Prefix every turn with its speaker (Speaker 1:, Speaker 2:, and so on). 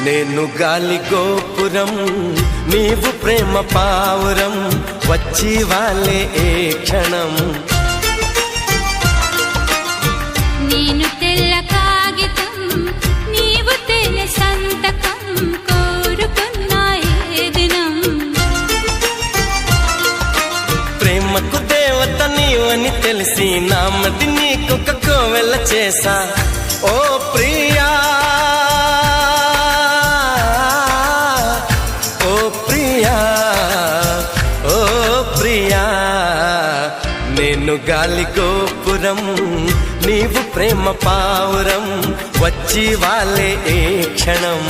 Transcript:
Speaker 1: నేను గాలి గోపురం నీవు ప్రేమ పావురం వచ్చి వాలే ఏ క్షణం.
Speaker 2: నేను తెల్ల కాగితం నీవు తెల్ల సంతకం కోరుకున్న ఏ దినం.
Speaker 1: ప్రేమకు దేవత నీవని తెలిసి నామది నీకొక కోవెల చేసా. ఓ ప్రియా ఓ ప్రియా ఓ ప్రియా, నేను గాలి గోపురం నీవు ప్రేమ పావురం వచ్చి వాలే ఏ క్షణం.